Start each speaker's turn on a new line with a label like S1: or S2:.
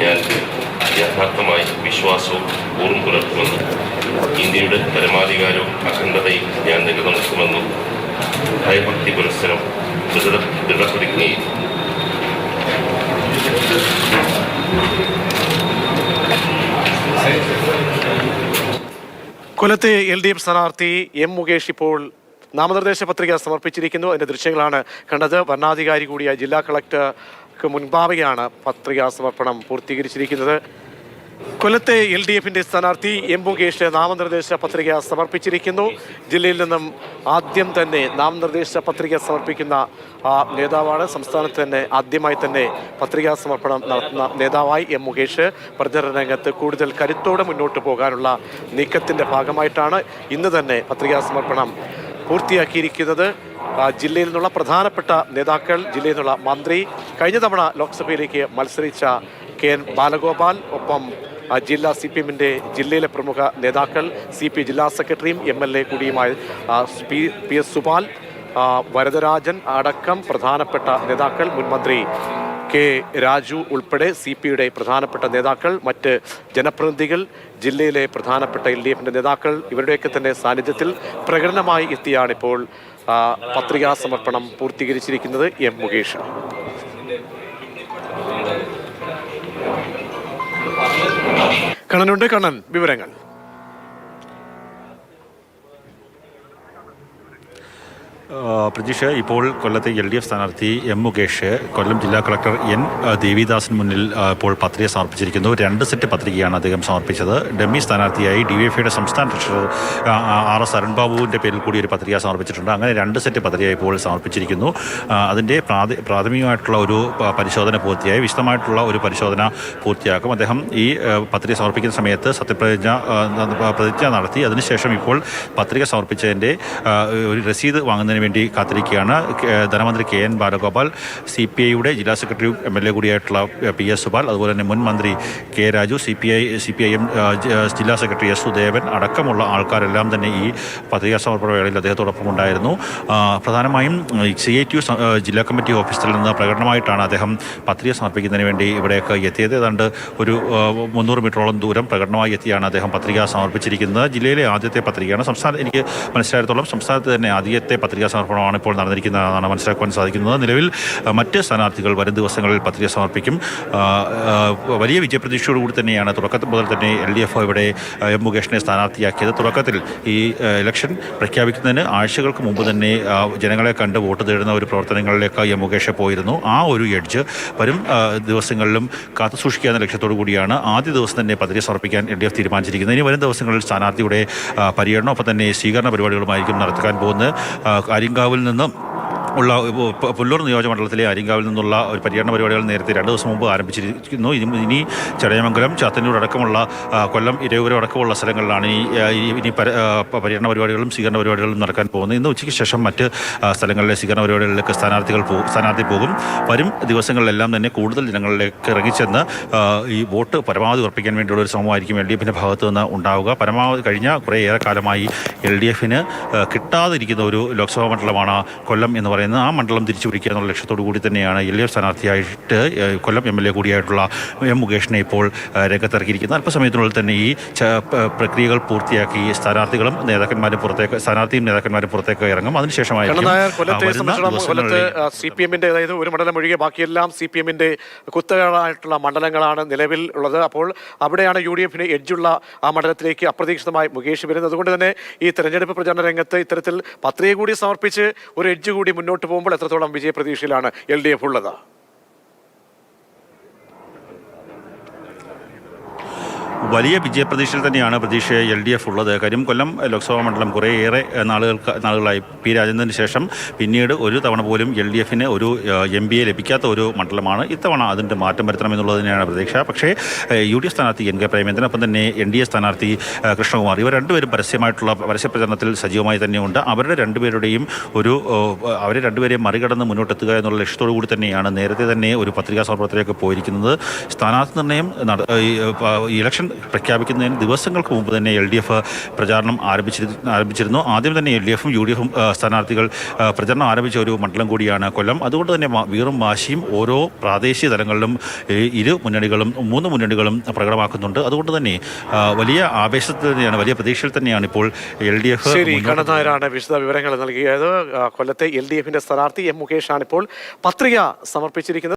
S1: ഞാൻ യഥാർത്ഥമായി വിശ്വാസവും ഊർമ്മ പുലർത്തുമെന്നും ഇന്ത്യയുടെ പരമാധികാരവും അഖണ്ഡതയും ഞാൻ നിലനിർത്തുമെന്നും ഭയഭക്തി പുരസ്സരം ദൃഢപ്രതിജ്ഞയും
S2: കൊല്ലത്തെ LDF സ്ഥാനാർത്ഥി M മുകേഷ് ഇപ്പോൾ നാമനിർദ്ദേശ പത്രിക സമർപ്പിച്ചിരിക്കുന്നു. അതിന്റെ ദൃശ്യങ്ങളാണ് കണ്ടത്. വരണാധികാരി കൂടിയായ ജില്ലാ കളക്ടർക്ക് മുൻപാകെയാണ് പത്രികാ സമർപ്പണം പൂർത്തീകരിച്ചിരിക്കുന്നത്. കൊല്ലത്തെ LDFന്റെ സ്ഥാനാർത്ഥി M മുകേഷ് നാമനിർദ്ദേശ പത്രിക സമർപ്പിച്ചിരിക്കുന്നു. ജില്ലയിൽ നിന്നും ആദ്യം തന്നെ നാമനിർദ്ദേശ പത്രിക സമർപ്പിക്കുന്ന നേതാവാണ്. സംസ്ഥാനത്ത് തന്നെ ആദ്യമായി തന്നെ പത്രികാ സമർപ്പണം നടത്തുന്ന നേതാവായി M മുകേഷ് പ്രചരണ രംഗത്ത് കൂടുതൽ കരുത്തോടെ മുന്നോട്ട് പോകാനുള്ള നീക്കത്തിന്റെ ഭാഗമായിട്ടാണ് ഇന്ന് തന്നെ പത്രികാ സമർപ്പണം പൂർത്തിയാക്കിയിരിക്കുന്നത്. ജില്ലയിൽ നിന്നുള്ള പ്രധാനപ്പെട്ട നേതാക്കൾ, ജില്ലയിൽ നിന്നുള്ള മന്ത്രി, കഴിഞ്ഞ തവണ ലോക്സഭയിലേക്ക് മത്സരിച്ച KN ബാലഗോപാൽ, ഒപ്പം ജില്ലാ CPMന്റെ ജില്ലയിലെ പ്രമുഖ നേതാക്കൾ, CP ജില്ലാ സെക്രട്ടറിയും MLA കൂടിയുമായ PS സുപാൽ, വരദരാജൻ അടക്കം പ്രധാനപ്പെട്ട നേതാക്കൾ, മുൻമന്ത്രി K രാജു ഉൾപ്പെടെ CPയുടെ പ്രധാനപ്പെട്ട നേതാക്കൾ, മറ്റ് ജനപ്രതിനിധികൾ, ജില്ലയിലെ പ്രധാനപ്പെട്ട LDFന്റെ നേതാക്കൾ, ഇവരുടെയൊക്കെ തന്നെ സാന്നിധ്യത്തിൽ പ്രകടനമായി എത്തിയാണിപ്പോൾ പത്രികാ സമർപ്പണം പൂർത്തീകരിച്ചിരിക്കുന്നത് M മുകേഷ്. കണ്ണനുണ്ട്. കണ്ണൻ, വിവരങ്ങൾ.
S3: പ്രജീഷ്, ഇപ്പോൾ കൊല്ലത്തെ LDF സ്ഥാനാർത്ഥി M മുകേഷ് കൊല്ലം ജില്ലാ കളക്ടർ N ദേവിദാസിന് മുന്നിൽ ഇപ്പോൾ പത്രിക സമർപ്പിച്ചിരിക്കുന്നു. 2 സെറ്റ് പത്രികയാണ് അദ്ദേഹം സമർപ്പിച്ചത്. ഡമ്മി സ്ഥാനാർത്ഥിയായി DYFIയുടെ സംസ്ഥാന ട്രഷറർ RS അരുൺബാബുവിൻ്റെ പേരിൽ കൂടി ഒരു പത്രിക സമർപ്പിച്ചിട്ടുണ്ട്. അങ്ങനെ 2 സെറ്റ് പത്രിക ഇപ്പോൾ സമർപ്പിച്ചിരിക്കുന്നു. അതിൻ്റെ പ്രാഥമികമായിട്ടുള്ള ഒരു പരിശോധന പൂർത്തിയായി, വിശദമായിട്ടുള്ള ഒരു പരിശോധന പൂർത്തിയാക്കും. അദ്ദേഹം ഈ പത്രിക സമർപ്പിക്കുന്ന സമയത്ത് പ്രതിജ്ഞ നടത്തി. അതിനുശേഷം ഇപ്പോൾ പത്രിക സമർപ്പിച്ചതിൻ്റെ ഒരു രസീത് വാങ്ങുന്നതിന് വേണ്ടി കാത്തിരിക്കുകയാണ്. ധനമന്ത്രി KN ബാലഗോപാൽ, CPIയുടെ ജില്ലാ സെക്രട്ടറിയും MLA കൂടിയായിട്ടുള്ള PS സുപാൽ, അതുപോലെ തന്നെ മുൻ മന്ത്രി K രാജു, CPIM ജില്ലാ സെക്രട്ടറി S സുദേവൻ അടക്കമുള്ള ആൾക്കാരെല്ലാം തന്നെ ഈ പത്രികാ സമർപ്പണ വേളയിൽ അദ്ദേഹത്തോടൊപ്പം ഉണ്ടായിരുന്നു. പ്രധാനമായും CITU ജില്ലാ കമ്മിറ്റി ഓഫീസിൽ നിന്ന് പ്രകടനമായിട്ടാണ് അദ്ദേഹം പത്രിക സമർപ്പിക്കുന്നതിന് വേണ്ടി ഇവിടേക്ക് എത്തിയത്. ഏതാണ്ട് ഒരു 300 മീറ്ററോളം ദൂരം പ്രകടനമായി എത്തിയാണ് അദ്ദേഹം പത്രിക സമർപ്പിച്ചിരിക്കുന്നത്. ജില്ലയിലെ ആദ്യത്തെ പത്രികയാണ്. എനിക്ക് മനസ്സിലായിടത്തോളം സംസ്ഥാനത്ത് തന്നെ ആദ്യത്തെ പത്രികാ സമർപ്പണമാണ് ഇപ്പോൾ നടന്നിരിക്കുന്നതെന്നാണ് മനസ്സിലാക്കുവാൻ സാധിക്കുന്നത്. നിലവിൽ മറ്റ് സ്ഥാനാർത്ഥികൾ വരും ദിവസങ്ങളിൽ പത്രിക സമർപ്പിക്കും. വലിയ വിജയപ്രതീക്ഷയോടുകൂടി തന്നെയാണ് തുടക്കത്തിൽ മുതൽ തന്നെ LDF ഇവിടെ M മുകേഷിനെ സ്ഥാനാർത്ഥിയാക്കിയത്. തുടക്കത്തിൽ ഈ ഇലക്ഷൻ പ്രഖ്യാപിക്കുന്നതിന് ആഴ്ചകൾക്ക് മുമ്പ് തന്നെ ജനങ്ങളെ കണ്ട് വോട്ട് തേടുന്ന ഒരു പ്രവർത്തനങ്ങളിലേക്ക് M മുകേഷ് പോയിരുന്നു. ആ ഒരു എഡ്ജ് വരും ദിവസങ്ങളിലും കാത്തു സൂക്ഷിക്കുക എന്ന ലക്ഷ്യത്തോടു കൂടിയാണ് ആദ്യ ദിവസം തന്നെ പത്രിക സമർപ്പിക്കാൻ LDF തീരുമാനിച്ചിരിക്കുന്നത്. ഇനി വരും ദിവസങ്ങളിൽ സ്ഥാനാർത്ഥിയുടെ പര്യടനം, ഒപ്പം തന്നെ സ്വീകരണ പരിപാടികളുമായിരിക്കും നടത്താൻ പോകുന്നത്. ആര്യങ്കാവിൽ നിന്നും ഉള്ള പുല്ലൂർ നിയോജകമണ്ഡലത്തിലെ ആര്യങ്കാവിൽ നിന്നുള്ള ഒരു പര്യടന പരിപാടികൾ നേരത്തെ 2 ദിവസം മുമ്പ് ആരംഭിച്ചിരിക്കുന്നു. ഇനി ചടയമംഗലം, ചാത്തന്നൂർ അടക്കമുള്ള കൊല്ലം, ഇരയൂരം അടക്കമുള്ള സ്ഥലങ്ങളിലാണ് ഇനി പര്യടന പരിപാടികളും സ്വീകരണ പരിപാടികളും നടക്കാൻ പോകുന്നത്. ഇന്ന് ഉച്ചയ്ക്ക് ശേഷം മറ്റ് സ്ഥലങ്ങളിലെ സ്വീകരണ പരിപാടികളിലേക്ക് സ്ഥാനാർത്ഥി പോകും. വരും ദിവസങ്ങളിലെല്ലാം തന്നെ കൂടുതൽ ജനങ്ങളിലേക്ക് ഇറങ്ങിച്ചെന്ന് ഈ വോട്ട് പരമാവധി ഉറപ്പിക്കാൻ വേണ്ടിയുള്ള ഒരു ശ്രമമായിരിക്കും LDFിൻ്റെ ഭാഗത്തു നിന്ന് ഉണ്ടാവുക. പരമാവധി കഴിഞ്ഞ കുറേയേറെ കാലമായി LDFിന് കിട്ടാതിരിക്കുന്ന ഒരു ലോക്സഭാ മണ്ഡലമാണ് കൊല്ലം എന്ന് പറയുന്നത്. ആ മണ്ഡലം തിരിച്ചു പിടിക്കുക എന്നുള്ള ലക്ഷ്യത്തോടു കൂടി തന്നെയാണ് LDF സ്ഥാനാർത്ഥിയായിട്ട് കൊല്ലം MLA കൂടിയായിട്ടുള്ള M മുകേഷിനെ ഇപ്പോൾ രംഗത്തിറക്കിയിരിക്കുന്നത്. അല്പസമയത്തിനുള്ളിൽ തന്നെ ഈ പ്രക്രിയകൾ പൂർത്തിയാക്കി സ്ഥാനാർത്ഥിയും നേതാക്കന്മാരും പുറത്തേക്ക് ഇറങ്ങും. അതിനുശേഷമായി
S2: CPMന്റെ, അതായത് ഒരു മണ്ഡലം ഒഴികെ ബാക്കിയെല്ലാം CPMന്റെ കുത്തകളായിട്ടുള്ള മണ്ഡലങ്ങളാണ് നിലവിൽ ഉള്ളത്. അപ്പോൾ അവിടെയാണ് UDFന് എഡ്ജുള്ള ആ മണ്ഡലത്തിലേക്ക് അപ്രതീക്ഷിതമായി മുകേഷ് വരുന്നത്. അതുകൊണ്ട് തന്നെ ഈ തെരഞ്ഞെടുപ്പ് പ്രചാരണ രംഗത്ത് ഇത്തരത്തിൽ പത്രിക കൂടി സമർപ്പിച്ച് ഒരു എഡ്ജ് കൂടി മുന്നോട്ട് പോകുമ്പോൾ എത്രത്തോളം വിജയപ്രതീക്ഷയിലാണ് LDF ഉള്ളത്?
S3: വലിയ വിജയപ്രതീക്ഷയിൽ തന്നെയാണ് LDF ഉള്ളത്. കാര്യം കൊല്ലം ലോക്സഭാ മണ്ഡലം കുറേയേറെ നാളുകളായി P രാജേന്ദ്രന് ശേഷം പിന്നീട് ഒരു തവണ പോലും LDFന് ഒരു MPA ലഭിക്കാത്ത ഒരു മണ്ഡലമാണ്. ഇത്തവണ അതിൻ്റെ മാറ്റം വരുത്തണമെന്നുള്ളത് തന്നെയാണ് പ്രതീക്ഷ. പക്ഷേ UDF സ്ഥാനാർത്ഥി NK പ്രേമേന്ദ്രൻ, ഒപ്പം തന്നെ NDA സ്ഥാനാർത്ഥി കൃഷ്ണകുമാർ, ഇവർ രണ്ടുപേരും പരസ്യപ്രചരണത്തിൽ സജീവമായി തന്നെയുണ്ട്. അവരെ രണ്ടുപേരെയും മറികടന്ന് മുന്നോട്ടെത്തുക എന്നുള്ള ലക്ഷ്യത്തോടു കൂടി തന്നെയാണ് നേരത്തെ തന്നെ ഒരു പത്രികാ സമർപ്പണത്തിലേക്ക് പോയിരിക്കുന്നത്. സ്ഥാനാർത്ഥി നിർണ്ണയം ഇലക്ഷൻ പ്രഖ്യാപിക്കുന്നതിന് ദിവസങ്ങൾക്ക് മുമ്പ് തന്നെ LDF പ്രചാരണം ആരംഭിച്ചിരുന്നു. ആദ്യം തന്നെ LDFും UDFും സ്ഥാനാർത്ഥികൾ പ്രചരണം ആരംഭിച്ച ഒരു മണ്ഡലം കൂടിയാണ് കൊല്ലം. അതുകൊണ്ട് തന്നെ വീറും വാശിയും ഓരോ പ്രാദേശിക തലങ്ങളിലും മൂന്ന് മുന്നണികളും പ്രകടമാക്കുന്നുണ്ട്. അതുകൊണ്ട് തന്നെ വലിയ ആവേശത്തിൽ തന്നെയാണ്, വലിയ പ്രതീക്ഷയിൽ തന്നെയാണ് ഇപ്പോൾ LDF.
S2: ശരി, കണ്ണൻ നായരാണ് വിശദ വിവരങ്ങൾ നൽകിയത്. കൊല്ലത്തെ LDFന്റെ സ്ഥാനാർത്ഥി M മുകേഷാണ് ഇപ്പോൾ പത്രിക സമർപ്പിച്ചിരിക്കുന്നത്.